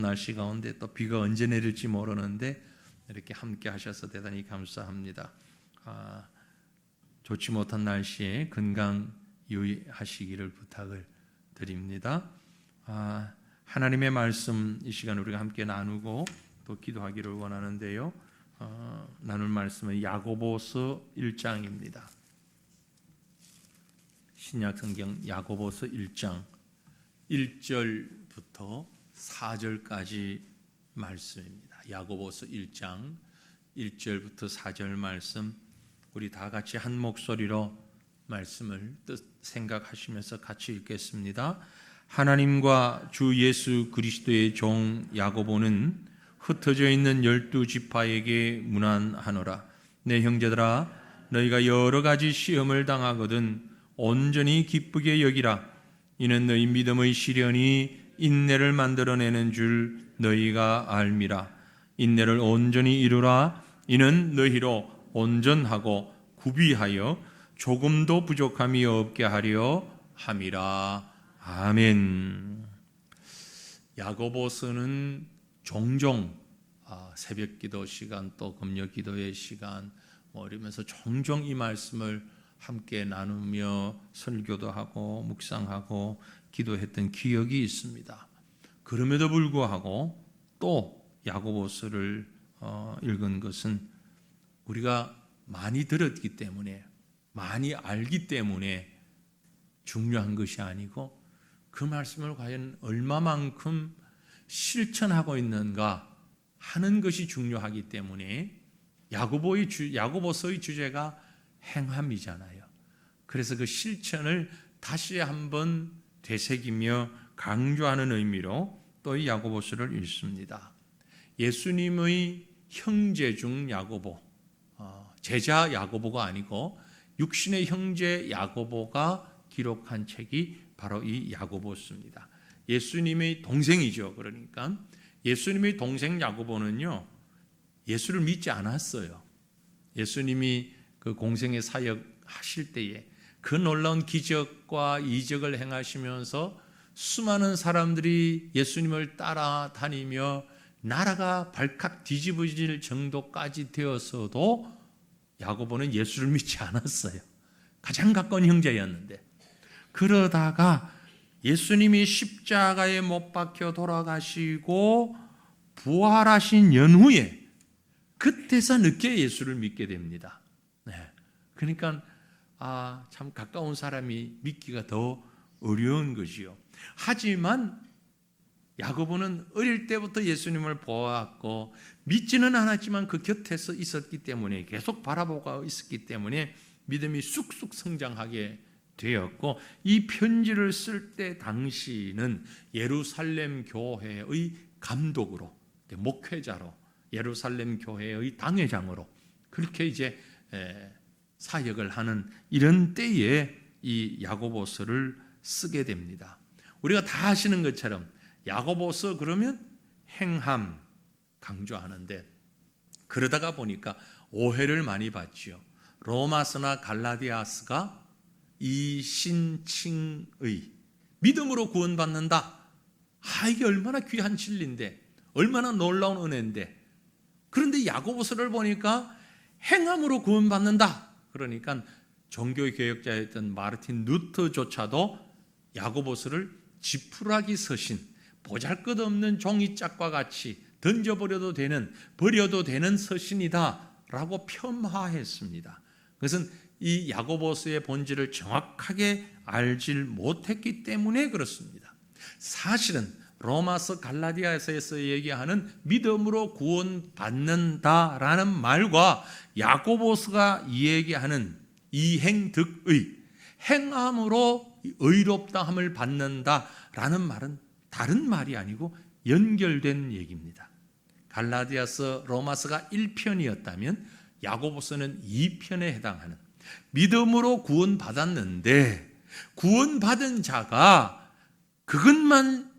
날씨 가운데 또 비가 언제 내릴지 모르는데 이렇게 함께 하셔서 대단히 감사합니다. 좋지 못한 날씨에 건강 유의하시기를 부탁을 드립니다. 하나님의 말씀 이 시간 우리가 함께 나누고 또 기도하기를 원하는데요. 나눌 말씀은 야고보서 1장입니다. 신약성경 야고보서 1장 1절부터 4절까지 말씀입니다. 야고보서 1장 1절부터 4절 말씀, 우리 다 같이 한 목소리로 말씀을 생각하시면서 같이 읽겠습니다. 하나님과 주 예수 그리스도의 종 야고보는 흩어져 있는 12지파에게 문안하노라. 내 형제들아, 너희가 여러 가지 시험을 당하거든 온전히 기쁘게 여기라. 이는 너희 믿음의 시련이 인내를 만들어내는 줄 너희가 알미라. 인내를 온전히 이루라. 이는 너희로 온전하고 구비하여 조금도 부족함이 없게 하려 함이라. 아멘. 야고보서는 종종 새벽기도 시간 또 금요기도의 시간 이러면서 종종 이 말씀을 함께 나누며 설교도 하고 묵상하고 기도했던 기억이 있습니다. 그럼에도 불구하고 또 야고보서를 읽은 것은 우리가 많이 들었기 때문에, 많이 알기 때문에 중요한 것이 아니고 그 말씀을 과연 얼마만큼 실천하고 있는가 하는 것이 중요하기 때문에 야고보서의 주제가 행함이잖아요. 그래서 그 실천을 다시 한번 되새기며 강조하는 의미로 또 이 야고보서를 읽습니다. 예수님의 형제 중 야고보, 제자 야고보가 아니고 육신의 형제 야고보가 기록한 책이 바로 이 야고보서입니다. 예수님의 동생이죠. 그러니까 예수님의 동생 야고보는요, 예수를 믿지 않았어요. 예수님이 그 공생의 사역 하실 때에 그 놀라운 기적과 이적을 행하시면서 수많은 사람들이 예수님을 따라다니며 나라가 발칵 뒤집어질 정도까지 되었어도 야고보는 예수를 믿지 않았어요. 가장 가까운 형제였는데, 그러다가 예수님이 십자가에 못 박혀 돌아가시고 부활하신 연후에 그때서 늦게 예수를 믿게 됩니다. 그러니까 참 가까운 사람이 믿기가 더 어려운 것이요. 하지만 야고보는 어릴 때부터 예수님을 보았고 믿지는 않았지만 그 곁에서 있었기 때문에, 계속 바라보고 있었기 때문에 믿음이 쑥쑥 성장하게 되었고, 이 편지를 쓸 때 당시는 예루살렘 교회의 감독으로, 목회자로, 예루살렘 교회의 당회장으로 그렇게 이제 사역을 하는 이런 때에 이 야고보서를 쓰게 됩니다. 우리가 다 아시는 것처럼 야고보서 그러면 행함 강조하는데, 그러다가 보니까 오해를 많이 받죠. 로마서나 갈라디아서가 이신칭의 믿음으로 구원받는다. 이게 얼마나 귀한 진리인데, 얼마나 놀라운 은혜인데, 그런데 야고보서를 보니까 행함으로 구원받는다. 그러니까 종교개혁자였던 마르틴 루터조차도 야고보서를 지푸라기 서신, 보잘것없는 종이짝과 같이 던져버려도 되는, 버려도 되는 서신이다 라고 폄하했습니다. 그것은 이 야고보서의 본질을 정확하게 알질 못했기 때문에 그렇습니다. 사실은 로마서 갈라디아서에서 얘기하는 믿음으로 구원받는다라는 말과 야고보서가 얘기하는 이행득의, 행함으로 의롭다함을 받는다라는 말은 다른 말이 아니고 연결된 얘기입니다. 갈라디아서, 로마서가 1편이었다면 야고보서는 2편에 해당하는, 믿음으로 구원받았는데 구원받은 자가 그것만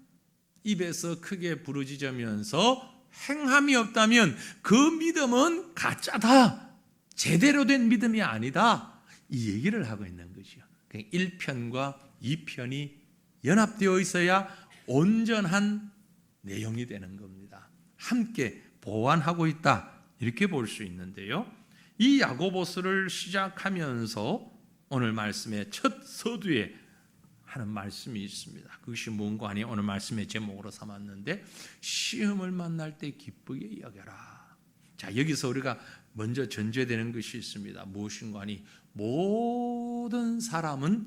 입에서 크게 부르짖으면서 행함이 없다면 그 믿음은 가짜다, 제대로 된 믿음이 아니다, 이 얘기를 하고 있는 거죠. 1편과 2편이 연합되어 있어야 온전한 내용이 되는 겁니다. 함께 보완하고 있다, 이렇게 볼 수 있는데요. 이 야고보서를 시작하면서 오늘 말씀의 첫 서두에 하는 말씀이 있습니다. 그것이 뭔가 하니 오늘 말씀의 제목으로 삼았는데, 시험을 만날 때 기쁘게 여겨라. 자, 여기서 우리가 먼저 전제되는 것이 있습니다. 무엇인가 하니, 모든 사람은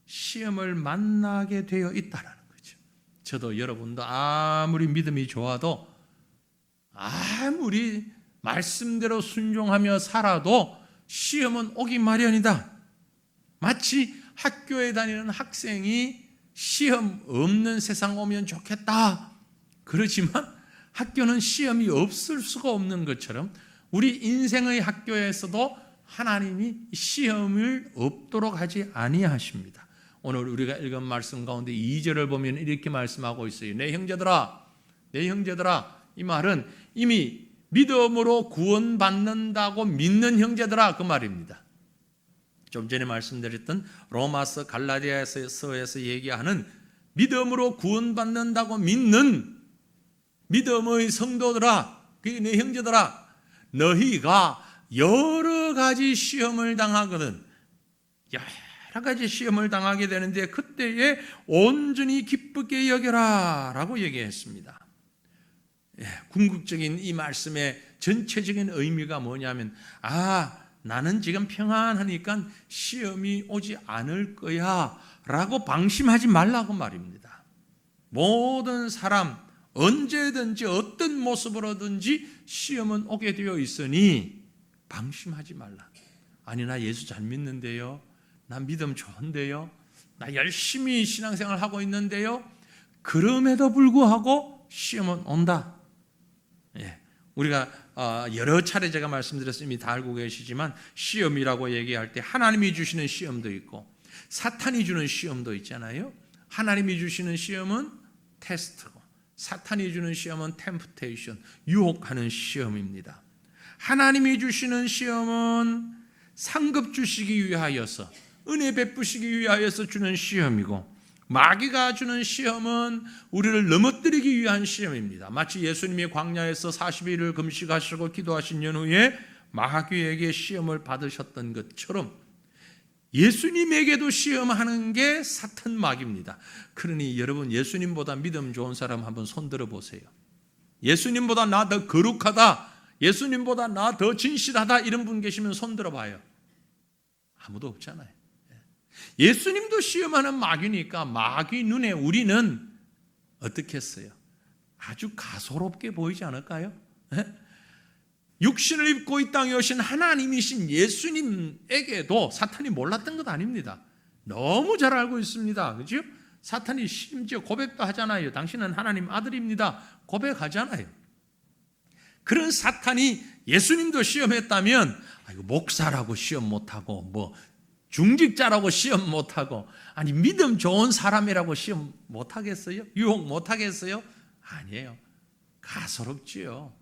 시험을 만나게 되어 있다라는 거죠. 저도 여러분도 아무리 믿음이 좋아도, 아무리 말씀대로 순종하며 살아도 시험은 오기 마련이다. 마치 학교에 다니는 학생이 시험 없는 세상 오면 좋겠다, 그렇지만 학교는 시험이 없을 수가 없는 것처럼 우리 인생의 학교에서도 하나님이 시험을 없도록 하지 아니하십니다. 오늘 우리가 읽은 말씀 가운데 2절을 보면 이렇게 말씀하고 있어요. 내 형제들아, 이 말은 이미 믿음으로 구원받는다고 믿는 형제들아, 그 말입니다. 좀 전에 말씀드렸던 로마서 갈라디아서에서 얘기하는 믿음으로 구원받는다고 믿는 믿음의 성도들아, 그게 내 형제들아, 너희가 여러 가지 시험을 당하거든. 여러 가지 시험을 당하게 되는데 그때에 온전히 기쁘게 여겨라 라고 얘기했습니다. 궁극적인 이 말씀의 전체적인 의미가 뭐냐면, 나는 지금 평안하니까 시험이 오지 않을 거야 라고 방심하지 말라고 말입니다. 모든 사람 언제든지 어떤 모습으로든지 시험은 오게 되어 있으니 방심하지 말라. 아니, 나 예수 잘 믿는데요, 나 믿음 좋은데요, 나 열심히 신앙생활 하고 있는데요, 그럼에도 불구하고 시험은 온다. 우리가 여러 차례 제가 말씀드렸으면 이미 다 알고 계시지만, 시험이라고 얘기할 때 하나님이 주시는 시험도 있고 사탄이 주는 시험도 있잖아요. 하나님이 주시는 시험은 테스트고, 사탄이 주는 시험은 템프테이션, 유혹하는 시험입니다. 하나님이 주시는 시험은 상급 주시기 위하여서, 은혜 베푸시기 위하여서 주는 시험이고, 마귀가 주는 시험은 우리를 넘어뜨리기 위한 시험입니다. 마치 예수님이 광야에서 40일을 금식하시고 기도하신 연후에 마귀에게 시험을 받으셨던 것처럼 예수님에게도 시험하는 게 사탄 마귀입니다. 그러니 여러분, 예수님보다 믿음 좋은 사람 한번 손 들어보세요. 예수님보다 나 더 거룩하다, 예수님보다 나 더 진실하다, 이런 분 계시면 손 들어봐요. 아무도 없잖아요. 예수님도 시험하는 마귀니까 마귀 눈에 우리는 어떻게 했어요? 아주 가소롭게 보이지 않을까요? 육신을 입고 이 땅에 오신 하나님이신 예수님에게도 사탄이 몰랐던 것 아닙니다. 너무 잘 알고 있습니다. 그렇죠? 사탄이 심지어 고백도 하잖아요. 당신은 하나님 아들입니다, 고백하잖아요. 그런 사탄이 예수님도 시험했다면, 목사라고 시험 못하고, 중직자라고 시험 못하고, 아니 믿음 좋은 사람이라고 시험 못하겠어요? 유혹 못하겠어요? 아니에요. 가소롭지요.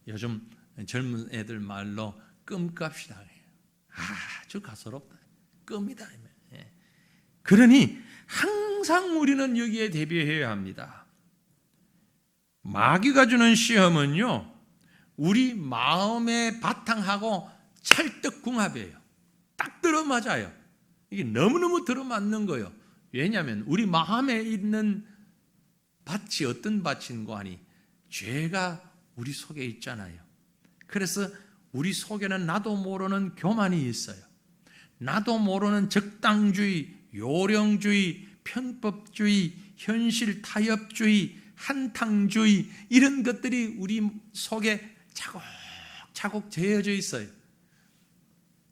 요즘 젊은 애들 말로 끔값이다. 아주 가소롭다. 끔이다. 그러니 항상 우리는 여기에 대비해야 합니다. 마귀가 주는 시험은요, 우리 마음의 바탕하고 찰떡궁합이에요. 딱 들어맞아요. 이게 너무너무 들어맞는 거예요. 왜냐하면 우리 마음에 있는 밭이 어떤 밭인가 하니, 죄가 우리 속에 있잖아요. 그래서 우리 속에는 나도 모르는 교만이 있어요. 나도 모르는 적당주의, 요령주의, 편법주의, 현실 타협주의, 한탕주의, 이런 것들이 우리 속에 차곡차곡 재어져 있어요.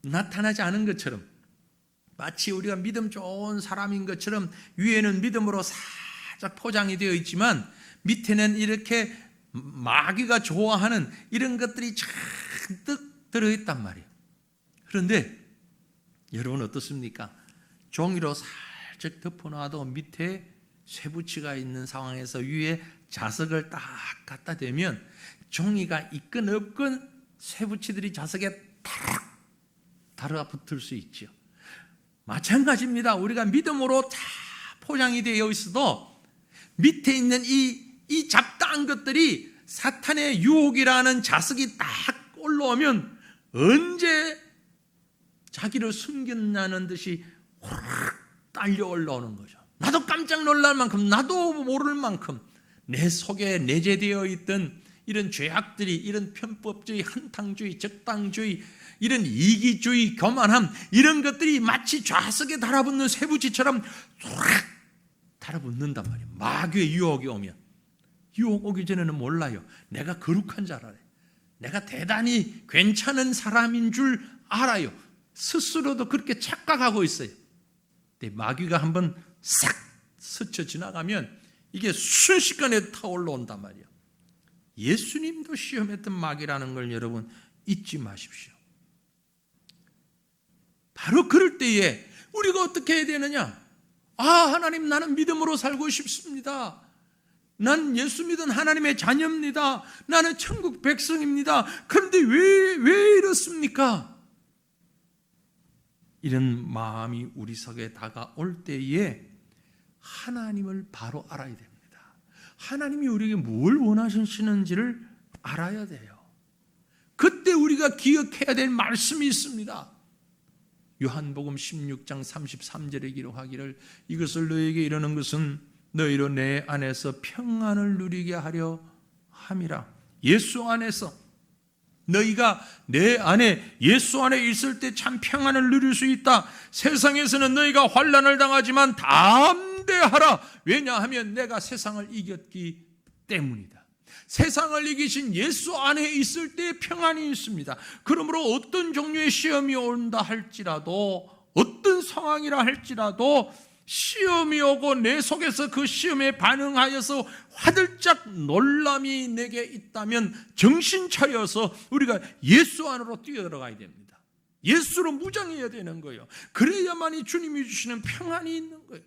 나타나지 않은 것처럼, 마치 우리가 믿음 좋은 사람인 것처럼 위에는 믿음으로 살짝 포장이 되어 있지만 밑에는 이렇게 마귀가 좋아하는 이런 것들이 잔뜩 들어있단 말이에요. 그런데 여러분 어떻습니까? 종이로 살짝 덮어놔도 밑에 쇠붙이가 있는 상황에서 위에 자석을 딱 갖다 대면 종이가 있건 없건 쇠붙이들이 자석에 탁 달라붙을 수 있죠. 마찬가지입니다. 우리가 믿음으로 다 포장이 되어 있어도 밑에 있는 이 이 잡다한 것들이 사탄의 유혹이라는 자석이 딱 올라오면 언제 자기를 숨겼냐는 듯이 확 딸려 올라오는 거죠. 나도 깜짝 놀랄 만큼, 나도 모를 만큼 내 속에 내재되어 있던 이런 죄악들이, 이런 편법주의, 한탕주의, 적당주의, 이런 이기주의, 교만함, 이런 것들이 마치 좌석에 달아붙는 쇠붙이처럼 확 달아붙는단 말이에요. 마귀의 유혹이 오면. 유혹 오기 전에는 몰라요. 내가 거룩한 줄 알아요. 내가 대단히 괜찮은 사람인 줄 알아요. 스스로도 그렇게 착각하고 있어요. 근데 마귀가 한번 싹 스쳐 지나가면 이게 순식간에 타올라온단 말이에요. 예수님도 시험했던 마귀라는 걸 여러분 잊지 마십시오. 바로 그럴 때에 우리가 어떻게 해야 되느냐? 하나님, 나는 믿음으로 살고 싶습니다. 난 예수 믿은 하나님의 자녀입니다. 나는 천국 백성입니다. 그런데 왜 이렇습니까? 이런 마음이 우리 속에 다가올 때에 하나님을 바로 알아야 됩니다. 하나님이 우리에게 뭘 원하시는지를 알아야 돼요. 그때 우리가 기억해야 될 말씀이 있습니다. 요한복음 16장 33절에 기록하기를, 이것을 너에게 이르는 것은 너희로 내 안에서 평안을 누리게 하려 함이라. 예수 안에서, 너희가 내 안에, 예수 안에 있을 때 참 평안을 누릴 수 있다. 세상에서는 너희가 환난을 당하지만 담대하라. 왜냐하면 내가 세상을 이겼기 때문이다. 세상을 이기신 예수 안에 있을 때 평안이 있습니다. 그러므로 어떤 종류의 시험이 온다 할지라도, 어떤 상황이라 할지라도 시험이 오고 내 속에서 그 시험에 반응하여서 화들짝 놀람이 내게 있다면 정신 차려서 우리가 예수 안으로 뛰어들어가야 됩니다. 예수로 무장해야 되는 거예요. 그래야만이 주님이 주시는 평안이 있는 거예요.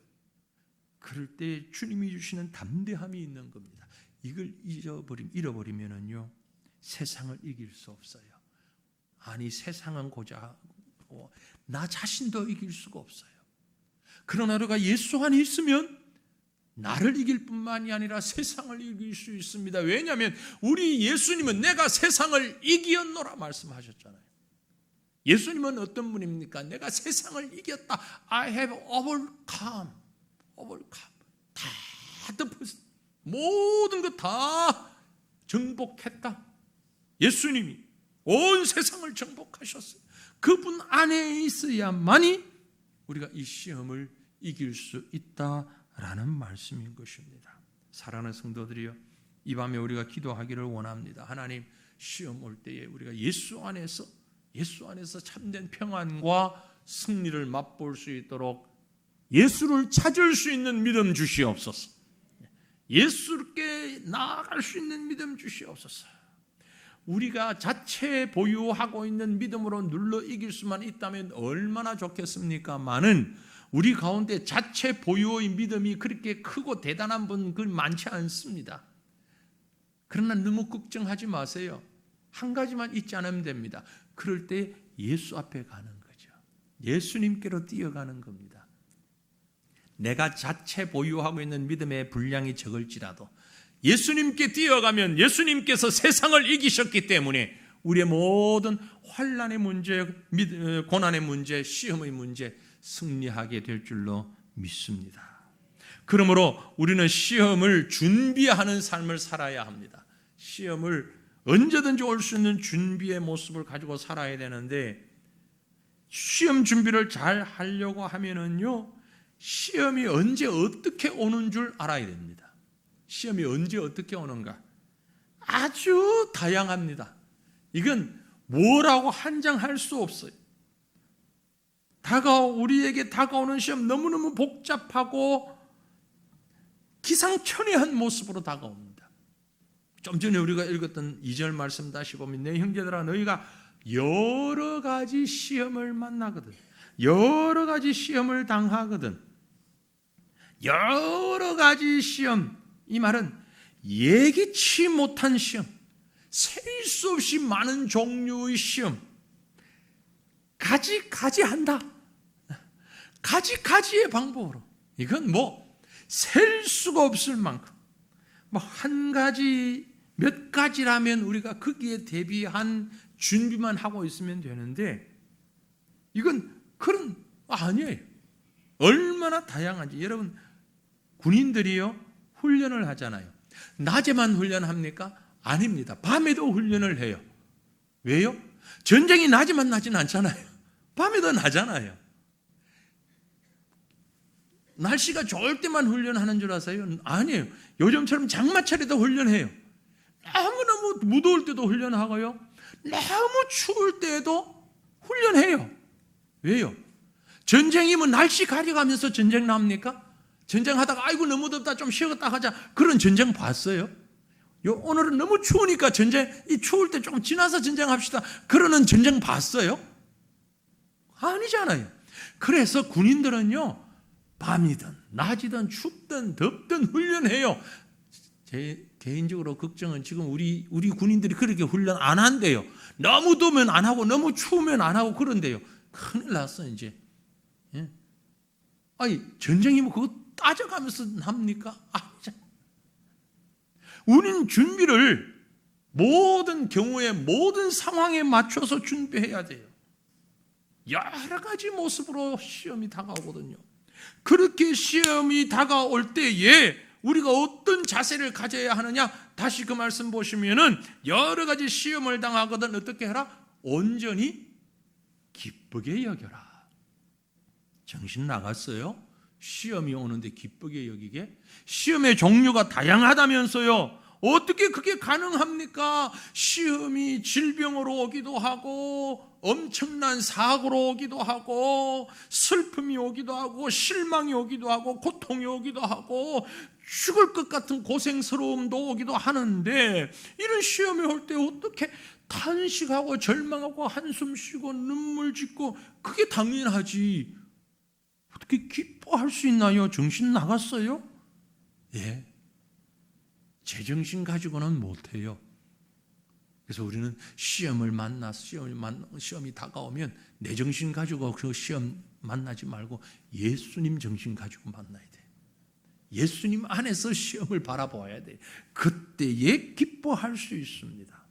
그럴 때 주님이 주시는 담대함이 있는 겁니다. 이걸 잃어버리면은요, 세상을 이길 수 없어요. 아니, 세상은 고자하고 나 자신도 이길 수가 없어요. 그러나 우리가 예수 안에 있으면 나를 이길 뿐만이 아니라 세상을 이길 수 있습니다. 왜냐하면 우리 예수님은 내가 세상을 이기었노라 말씀하셨잖아요. 예수님은 어떤 분입니까? 내가 세상을 이겼다. I have overcome. 다 덮었어. 모든 것 다 정복했다. 예수님이 온 세상을 정복하셨어요. 그분 안에 있어야만이 우리가 이 시험을 이길 수 있다라는 말씀인 것입니다. 사랑하는 성도들이여, 이 밤에 우리가 기도하기를 원합니다. 하나님, 시험 올 때에 우리가 예수 안에서 참된 평안과 승리를 맛볼 수 있도록 예수를 찾을 수 있는 믿음 주시옵소서. 예수께 나아갈 수 있는 믿음 주시옵소서. 우리가 자체 보유하고 있는 믿음으로 눌러 이길 수만 있다면 얼마나 좋겠습니까마는 우리 가운데 자체 보유의 믿음이 그렇게 크고 대단한 분 많지 않습니다. 그러나 너무 걱정하지 마세요. 한 가지만 잊지 않으면 됩니다. 그럴 때 예수 앞에 가는 거죠. 예수님께로 뛰어가는 겁니다. 내가 자체 보유하고 있는 믿음의 분량이 적을지라도 예수님께 뛰어가면 예수님께서 세상을 이기셨기 때문에 우리의 모든 환난의 문제, 고난의 문제, 시험의 문제 승리하게 될 줄로 믿습니다. 그러므로 우리는 시험을 준비하는 삶을 살아야 합니다. 시험을 언제든지 올 수 있는 준비의 모습을 가지고 살아야 되는데, 시험 준비를 잘 하려고 하면은요, 시험이 언제 어떻게 오는 줄 알아야 됩니다. 시험이 언제 어떻게 오는가? 아주 다양합니다. 이건 뭐라고 한정할 수 없어요. 우리에게 다가오는 시험 너무너무 복잡하고 기상천외한 모습으로 다가옵니다. 좀 전에 우리가 읽었던 2절 말씀 다시 보면, 내 형제들아, 너희가 여러 가지 시험을 만나거든, 여러 가지 시험을 당하거든. 여러 가지 시험, 이 말은 예기치 못한 시험, 셀 수 없이 많은 종류의 시험, 가지한다. 가지의 방법으로. 이건 셀 수가 없을 만큼 뭐 한 가지, 몇 가지라면 우리가 거기에 대비한 준비만 하고 있으면 되는데 이건 그런 아니에요. 얼마나 다양한지. 여러분, 군인들이요 훈련을 하잖아요. 낮에만 훈련합니까? 아닙니다. 밤에도 훈련을 해요. 왜요? 전쟁이 낮에만 나진 않잖아요. 밤에도 나잖아요. 날씨가 좋을 때만 훈련하는 줄 아세요? 아니에요. 요즘처럼 장마철에도 훈련해요. 너무너무 무더울 때도 훈련하고요. 너무 추울 때도 훈련해요. 왜요? 전쟁이면 날씨 가려가면서 전쟁 납니까? 전쟁하다가 아이고 너무 덥다 좀 쉬었다 하자. 그런 전쟁 봤어요? 오늘은 너무 추우니까 이 추울 때 조금 지나서 전쟁합시다. 그러는 전쟁 봤어요? 아니잖아요. 그래서 군인들은요 밤이든 낮이든 춥든 덥든 훈련해요. 제 개인적으로 걱정은 지금 우리 군인들이 그렇게 훈련 안 한대요. 너무 더우면 안 하고 너무 추우면 안 하고 그런데요. 큰일 났어 이제. 예? 아니 전쟁이면 그거 따져가면서 합니까? 아니잖아요. 우리는 준비를 모든 경우에 모든 상황에 맞춰서 준비해야 돼요. 여러 가지 모습으로 시험이 다가오거든요. 그렇게 시험이 다가올 때에 우리가 어떤 자세를 가져야 하느냐? 다시 그 말씀 보시면은 여러 가지 시험을 당하거든 어떻게 해라? 온전히 기쁘게 여겨라. 정신 나갔어요? 시험이 오는데 기쁘게 여기게? 시험의 종류가 다양하다면서요. 어떻게 그게 가능합니까? 시험이 질병으로 오기도 하고 엄청난 사고로 오기도 하고 슬픔이 오기도 하고 실망이 오기도 하고 고통이 오기도 하고 죽을 것 같은 고생스러움도 오기도 하는데 이런 시험이 올 때 어떻게 탄식하고 절망하고 한숨 쉬고 눈물 짓고 그게 당연하지 어떻게 기뻐할 수 있나요? 정신 나갔어요? 예. 제정신 가지고는 못해요. 그래서 우리는 시험이 다가오면 내 정신 가지고 그 시험 만나지 말고 예수님 정신 가지고 만나야 돼. 예수님 안에서 시험을 바라보아야 돼. 그때에 기뻐할 수 있습니다.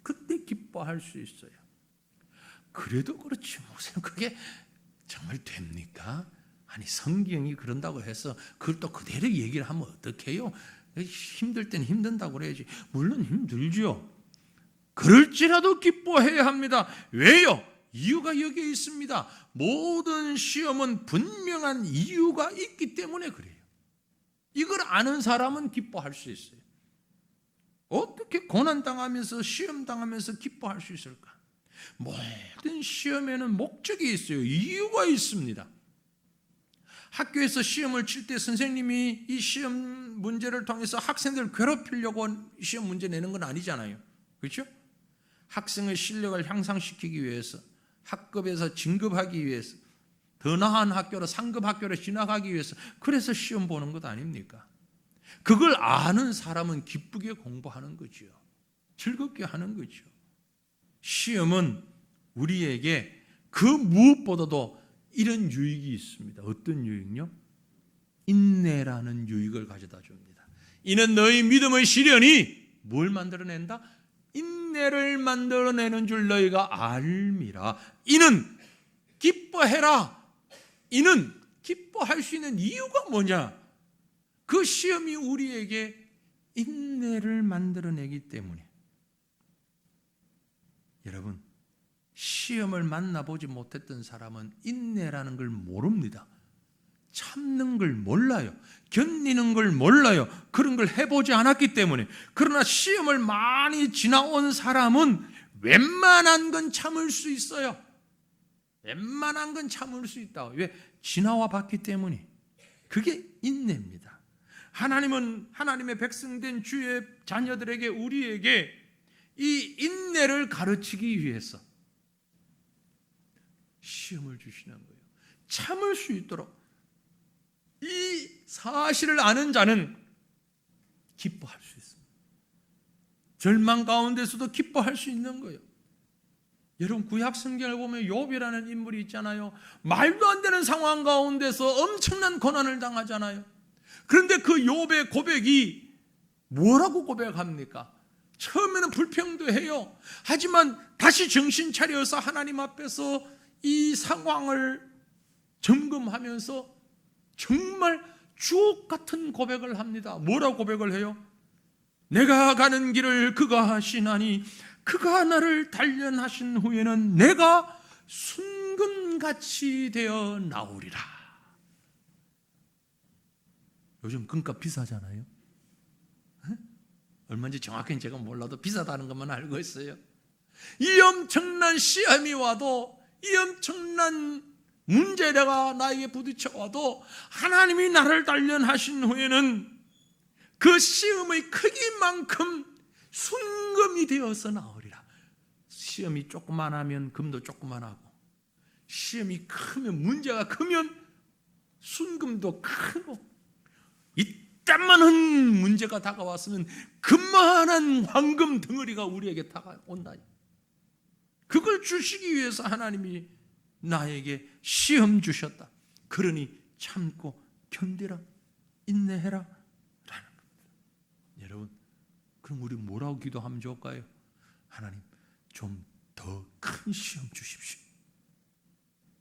그때 기뻐할 수 있어요. 그래도 그렇지 무슨 그게 정말 됩니까? 아니 성경이 그런다고 해서 그걸 또 그대로 얘기를 하면 어떡해요? 힘들 땐 힘든다고 그래야지. 물론 힘들죠. 그럴지라도 기뻐해야 합니다. 왜요? 이유가 여기에 있습니다. 모든 시험은 분명한 이유가 있기 때문에 그래요. 이걸 아는 사람은 기뻐할 수 있어요. 어떻게 고난당하면서 시험당하면서 기뻐할 수 있을까? 모든 시험에는 목적이 있어요. 이유가 있습니다. 학교에서 시험을 칠 때 선생님이 이 시험 문제를 통해서 학생들을 괴롭히려고 시험 문제 내는 건 아니잖아요. 그렇죠? 학생의 실력을 향상시키기 위해서 학급에서 진급하기 위해서 더 나은 학교로 상급 학교로 진학하기 위해서 그래서 시험 보는 것 아닙니까? 그걸 아는 사람은 기쁘게 공부하는 거죠. 즐겁게 하는 거죠. 시험은 우리에게 그 무엇보다도 이런 유익이 있습니다. 어떤 유익요? 인내라는 유익을 가져다 줍니다. 이는 너희 믿음의 시련이 뭘 만들어낸다? 인내를 만들어내는 줄 너희가 알미라. 이는 기뻐해라. 이는 기뻐할 수 있는 이유가 뭐냐? 그 시험이 우리에게 인내를 만들어내기 때문에. 여러분, 시험을 만나보지 못했던 사람은 인내라는 걸 모릅니다. 참는 걸 몰라요. 견디는 걸 몰라요. 그런 걸 해보지 않았기 때문에. 그러나 시험을 많이 지나온 사람은 웬만한 건 참을 수 있어요. 웬만한 건 참을 수 있다. 왜? 지나와 봤기 때문에. 그게 인내입니다. 하나님은 하나님의 백성된 주의 자녀들에게 우리에게 이 인내를 가르치기 위해서 시험을 주시는 거예요. 참을 수 있도록. 이 사실을 아는 자는 기뻐할 수 있습니다. 절망 가운데서도 기뻐할 수 있는 거예요. 여러분 구약 성경을 보면 욥이라는 인물이 있잖아요. 말도 안 되는 상황 가운데서 엄청난 고난을 당하잖아요. 그런데 그 욥의 고백이 뭐라고 고백합니까? 처음에는 불평도해요. 하지만 다시 정신 차려서 하나님 앞에서 이 상황을 점검하면서 정말 주옥 같은 고백을 합니다. 뭐라고 고백을 해요? 내가 가는 길을 그가 하시나니 그가 나를 단련하신 후에는 내가 순금같이 되어 나오리라. 요즘 금값 비싸잖아요. 얼마인지 정확히는 제가 몰라도 비싸다는 것만 알고 있어요. 이 엄청난 시험이 와도, 이 엄청난 문제가 나에게 부딪혀와도 하나님이 나를 단련하신 후에는 그 시험의 크기만큼 순금이 되어서 나오리라. 시험이 조그만하면 금도 조그만하고, 시험이 크면, 문제가 크면 순금도 크고, 이따만한 문제가 다가왔으면 그만한 황금 덩어리가 우리에게 다가온다. 그걸 주시기 위해서 하나님이 나에게 시험 주셨다. 그러니 참고 견디라, 인내해라 라는 겁니다. 여러분, 그럼 우리 뭐라고 기도하면 좋을까요? 하나님, 좀 더 큰 시험 주십시오.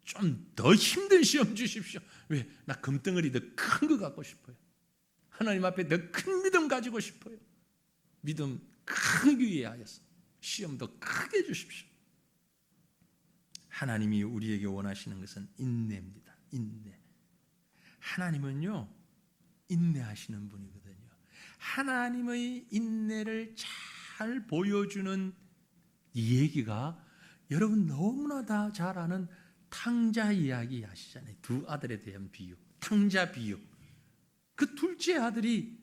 좀 더 힘든 시험 주십시오. 왜? 나 금덩어리 더 큰 거 갖고 싶어요. 하나님 앞에 더 큰 믿음 가지고 싶어요. 믿음 크기 위하여서 시험 더 크게 주십시오. 하나님이 우리에게 원하시는 것은 인내입니다. 인내. 하나님은요, 인내하시는 분이거든요. 하나님의 인내를 잘 보여주는 이 얘기가 여러분 너무나 다 잘 아는 탕자 이야기 아시잖아요. 두 아들에 대한 비유, 탕자 비유. 그 둘째 아들이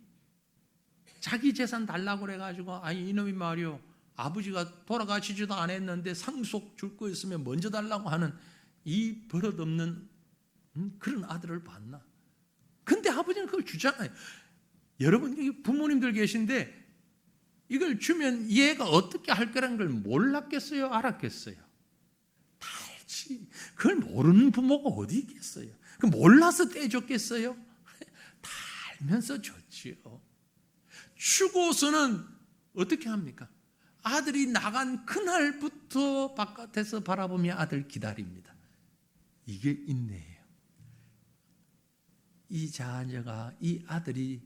자기 재산 달라고 그래가지고, 아니 이놈이 말이요, 아버지가 돌아가시지도 않았는데 상속 줄 거 있으면 먼저 달라고 하는 이 버릇없는 그런 아들을 봤나? 근데 아버지는 그걸 주잖아요. 여러분, 부모님들 계신데 이걸 주면 얘가 어떻게 할 거라는 걸 몰랐겠어요? 알았겠어요? 다 알지. 그걸 모르는 부모가 어디 있겠어요? 그 몰라서 떼줬겠어요? 다 알면서 줬지요. 주고서는 어떻게 합니까? 아들이 나간 그날부터 바깥에서 바라보며 아들 기다립니다. 이게 인내예요. 이 자녀가, 이 아들이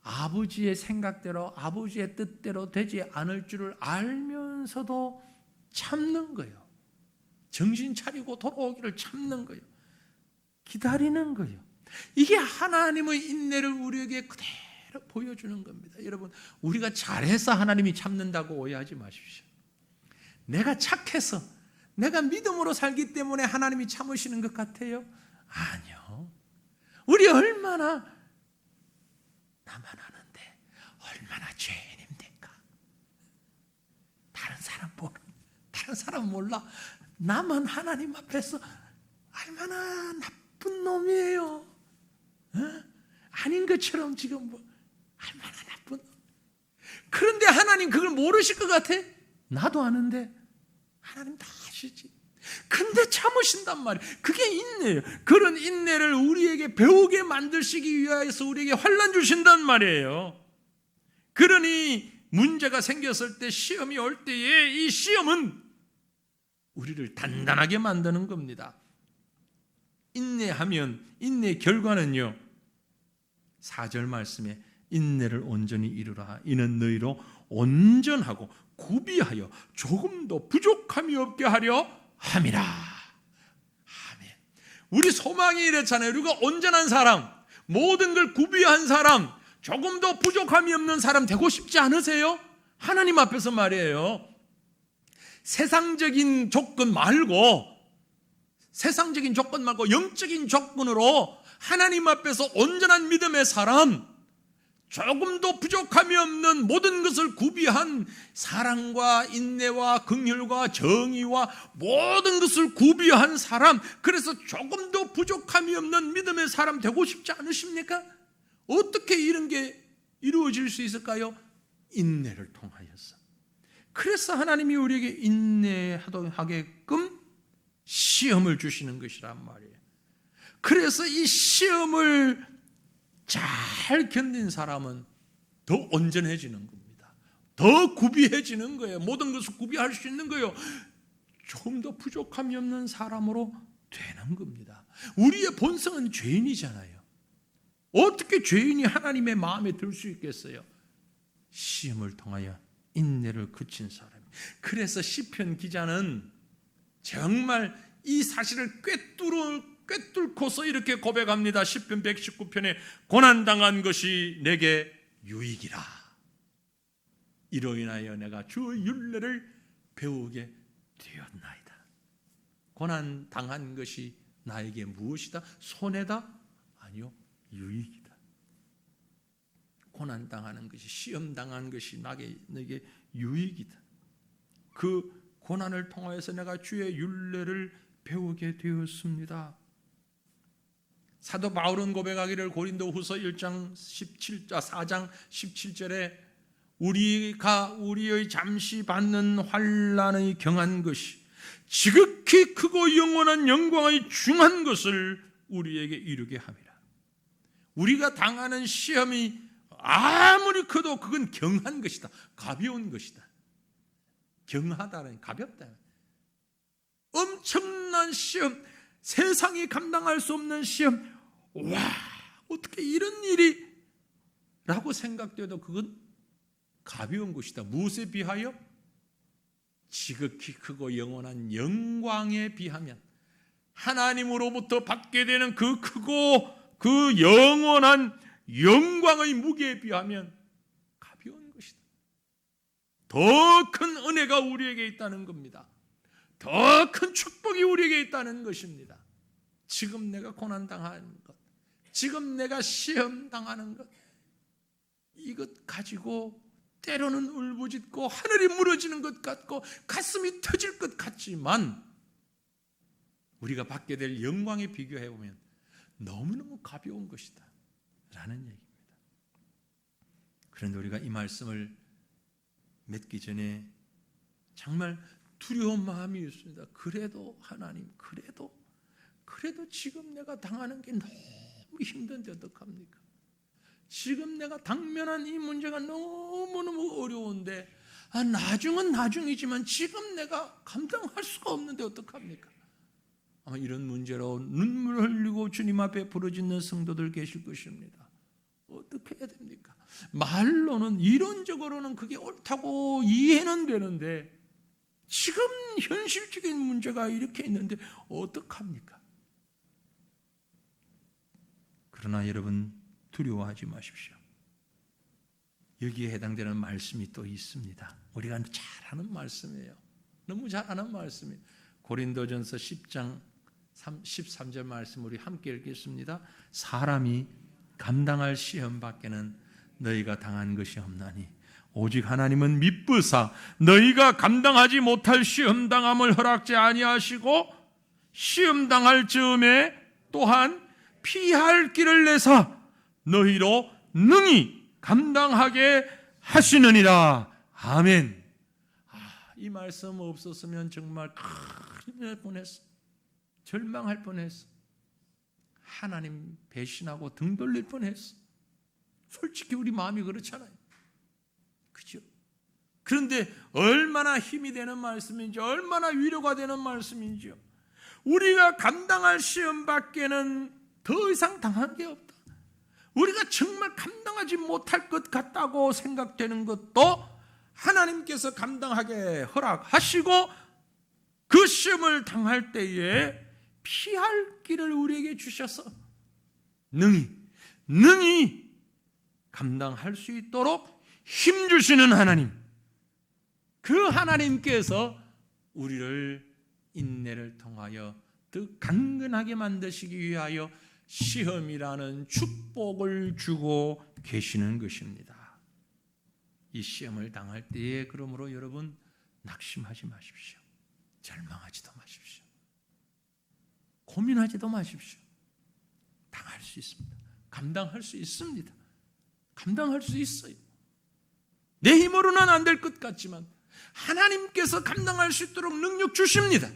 아버지의 생각대로, 아버지의 뜻대로 되지 않을 줄을 알면서도 참는 거예요. 정신 차리고 돌아오기를 참는 거예요. 기다리는 거예요. 이게 하나님의 인내를 우리에게 그대로 보여주는 겁니다. 여러분, 우리가 잘해서 하나님이 참는다고 오해하지 마십시오. 내가 착해서, 내가 믿음으로 살기 때문에 하나님이 참으시는 것 같아요? 아니요. 우리 얼마나, 나만 아는데 얼마나 죄인입니까? 다른 사람 몰라. 나만 하나님 앞에서 얼마나 나쁜 놈이에요. 아닌 것처럼 지금 얼마나 나쁜 놈. 그런데 하나님 그걸 모르실 것 같아? 나도 아는데 하나님 다 아시지. 근데 참으신단 말이에요. 그게 인내예요. 그런 인내를 우리에게 배우게 만드시기 위하여서 우리에게 환난 주신단 말이에요. 그러니 문제가 생겼을 때, 시험이 올 때에 이 시험은 우리를 단단하게 만드는 겁니다. 인내하면, 인내의 결과는요, 4절 말씀에 인내를 온전히 이루라. 이는 너희로 온전하고 구비하여 조금도 부족함이 없게 하려 함이라. 아멘. 우리 소망이 이랬잖아요. 우리가 온전한 사람, 모든 걸 구비한 사람, 조금도 부족함이 없는 사람 되고 싶지 않으세요? 하나님 앞에서 말이에요. 세상적인 조건 말고 영적인 조건으로 하나님 앞에서 온전한 믿음의 사람, 조금도 부족함이 없는 모든 것을 구비한 사랑과 인내와 긍휼과 정의와 모든 것을 구비한 사람, 그래서 조금도 부족함이 없는 믿음의 사람 되고 싶지 않으십니까? 어떻게 이런 게 이루어질 수 있을까요? 인내를 통하여서. 그래서 하나님이 우리에게 인내하게끔 시험을 주시는 것이란 말이에요. 그래서 이 시험을 잘 견딘 사람은 더 온전해지는 겁니다. 더 구비해지는 거예요. 모든 것을 구비할 수 있는 거예요. 조금 더 부족함이 없는 사람으로 되는 겁니다. 우리의 본성은 죄인이잖아요. 어떻게 죄인이 하나님의 마음에 들 수 있겠어요? 시험을 통하여 인내를 그친 사람. 그래서 시편 기자는 정말 이 사실을 꿰뚫고서 이렇게 고백합니다. 시편 119편에 고난당한 것이 내게 유익이라. 이로 인하여 내가 주의 율례를 배우게 되었나이다. 고난당한 것이 나에게 무엇이다? 손해다? 아니요, 유익이다. 고난당하는 것이, 시험당한 것이 내게 유익이다. 그 고난을 통하여서 내가 주의 율례를 배우게 되었습니다. 사도 바울은 고백하기를 고린도후서 4장 17절에 우리가 우리의 잠시 받는 환난의 경한 것이 지극히 크고 영원한 영광의 중한 것을 우리에게 이루게 함이라. 우리가 당하는 시험이 아무리 커도 그건 경한 것이다. 가벼운 것이다. 경하다는 가볍다. 엄청난 시험, 세상이 감당할 수 없는 시험. 와, 어떻게 이런 일이? 라고 생각돼도 그건 가벼운 것이다. 무엇에 비하여? 지극히 크고 영원한 영광에 비하면, 하나님으로부터 받게 되는 그 크고 그 영원한 영광의 무게에 비하면 가벼운 것이다. 더 큰 은혜가 우리에게 있다는 겁니다. 더 큰 축복이 우리에게 있다는 것입니다. 지금 내가 고난당하는 것, 지금 내가 시험당하는 것, 이것 가지고 때로는 울부짖고 하늘이 무너지는 것 같고 가슴이 터질 것 같지만 우리가 받게 될 영광에 비교해 보면 너무너무 가벼운 것이다 라는 얘기입니다. 그런데 우리가 이 말씀을 맺기 전에 정말 두려운 마음이 있습니다. 그래도 하나님, 그래도 지금 내가 당하는 게 너무 힘든데 어떡합니까? 지금 내가 당면한 이 문제가 너무너무 어려운데 나중은 나중이지만 지금 내가 감당할 수가 없는데 어떡합니까? 아마 이런 문제로 눈물을 흘리고 주님 앞에 부르짖는 성도들 계실 것입니다. 어떻게 해야 됩니까? 말로는 이론적으로는 그게 옳다고 이해는 되는데 지금 현실적인 문제가 이렇게 있는데 어떡합니까? 그러나 여러분 두려워하지 마십시오. 여기에 해당되는 말씀이 또 있습니다. 우리가 잘 아는 말씀이에요. 너무 잘 아는 말씀이에요. 고린도전서 10장 13절 말씀 우리 함께 읽겠습니다. 사람이 감당할 시험 밖에는 너희가 당한 것이 없나니 오직 하나님은 미쁘사 너희가 감당하지 못할 시험 당함을 허락지 아니하시고 시험 당할 즈음에 또한 피할 길을 내사 너희로 능히 감당하게 하시느니라. 아멘. 이 말씀 없었으면 정말 큰일 날 뻔했어. 절망할 뻔했어. 하나님 배신하고 등 돌릴 뻔했어. 솔직히 우리 마음이 그렇잖아요. 그죠? 그런데 얼마나 힘이 되는 말씀인지, 얼마나 위로가 되는 말씀인지요. 우리가 감당할 시험 밖에는 더 이상 당한 게 없다. 우리가 정말 감당하지 못할 것 같다고 생각되는 것도 하나님께서 감당하게 허락하시고 그 시험을 당할 때에 피할 길을 우리에게 주셔서 능히 감당할 수 있도록 힘주시는 하나님, 그 하나님께서 우리를 인내를 통하여 더 강건하게 만드시기 위하여 시험이라는 축복을 주고 계시는 것입니다. 이 시험을 당할 때에 그러므로 여러분 낙심하지 마십시오. 절망하지도 마십시오. 고민하지도 마십시오. 당할 수 있습니다. 감당할 수 있습니다. 감당할 수 있어요. 내 힘으로는 안 될 것 같지만 하나님께서 감당할 수 있도록 능력 주십니다.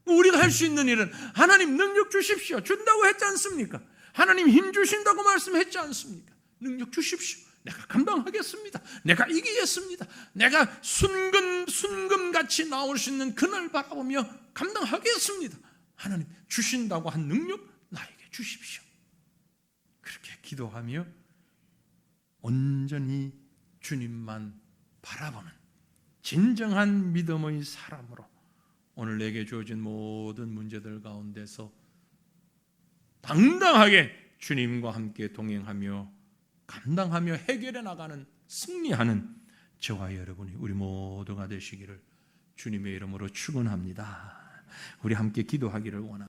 우리가 할 수 있는 일은 하나님 능력 주십시오. 준다고 했지 않습니까? 하나님 힘 주신다고 말씀했지 않습니까? 능력 주십시오. 내가 감당하겠습니다. 내가 이기겠습니다. 내가 순금같이 나올 수 있는 그날 바라보며 감당하겠습니다. 하나님 주신다고 한 능력 나에게 주십시오. 그렇게 기도하며 온전히 주님만 바라보는 진정한 믿음의 사람으로 오늘 내게 주어진 모든 문제들 가운데서 당당하게 주님과 함께 동행하며 감당하며 해결해 나가는 승리하는 저와 여러분이 우리 모두가 되시기를 주님의 이름으로 축원합니다. 우리 함께 기도하기를 원합니다.